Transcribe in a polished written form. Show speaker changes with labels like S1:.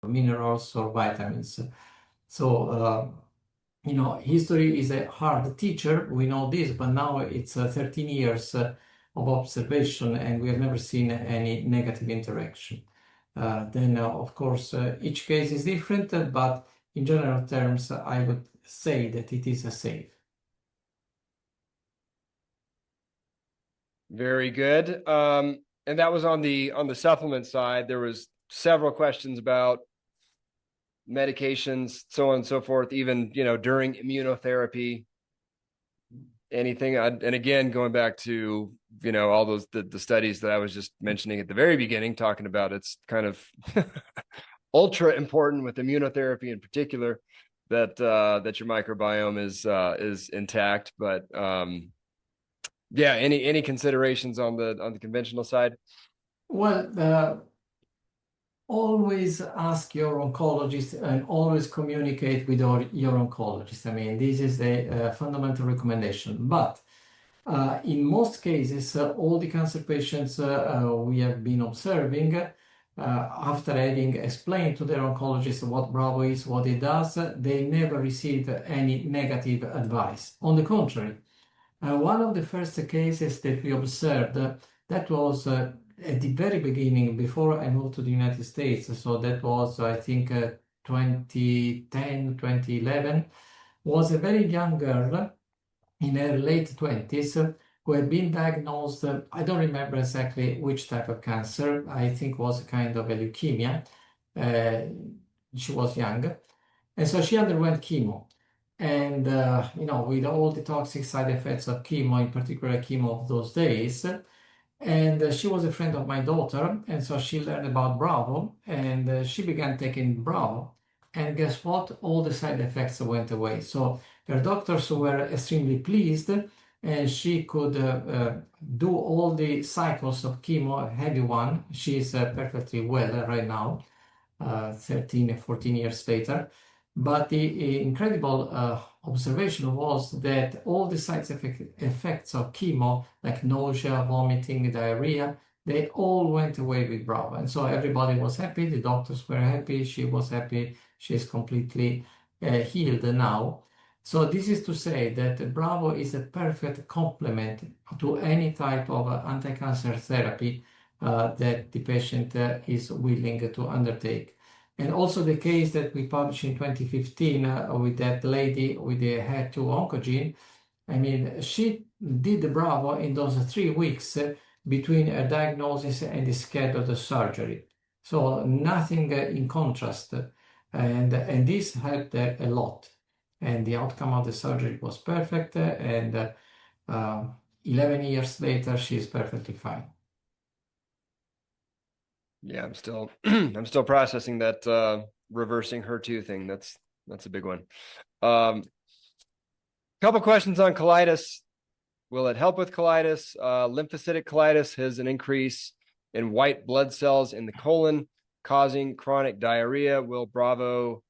S1: minerals or vitamins. So, history is a hard teacher. We know this, but now it's 13 years of observation, and we have never seen any negative interaction. Then, of course, each case is different, but in general terms, I would say that it is safe.
S2: Very good. And that was on the supplement side. There was several questions about medications, so on and so forth, even, during immunotherapy, anything. And again, going back to, all those, the studies that I was just mentioning at the very beginning, talking about it's kind of ultra important with immunotherapy in particular that your microbiome is intact. But yeah, any considerations on the conventional side?
S1: Well, always ask your oncologist and always communicate with your oncologist. I mean, this is a fundamental recommendation. But in most cases, all the cancer patients we have been observing, after having explained to their oncologist what Bravo is, what it does, they never received any negative advice. On the contrary, one of the first cases that we observed, that was at the very beginning, before I moved to the United States, so that was, I think, 2010, 2011, was a very young girl in her late 20s who had been diagnosed, I don't remember exactly which type of cancer, I think it was a kind of a leukemia. She was young, and so she underwent chemo. And, with all the toxic side effects of chemo, in particular chemo of those days, and she was a friend of my daughter, and so she learned about Bravo, and she began taking Bravo. And guess what? All the side effects went away. So her doctors were extremely pleased, and she could do all the cycles of chemo, heavy one. She is perfectly well right now, 13 or 14 years later. But the incredible observation was that all the side effects of chemo, like nausea, vomiting, diarrhea, they all went away with Bravo. And so everybody was happy, the doctors were happy, she was happy, she's completely healed now. So this is to say that Bravo is a perfect complement to any type of anti-cancer therapy that the patient is willing to undertake. And also the case that we published in 2015 with that lady with the HER2 oncogene, I mean, she did the Bravo in those 3 weeks between a diagnosis and the scheduled surgery. So nothing in contrast. And this helped a lot. And the outcome of the surgery was perfect. And 11 years later, she is perfectly fine.
S2: Yeah, I'm still I'm still processing that reversing HER2 thing. That's a big one. Couple questions on colitis. Will it help with colitis? Lymphocytic colitis has an increase in white blood cells in the colon, causing chronic diarrhea. Will Bravo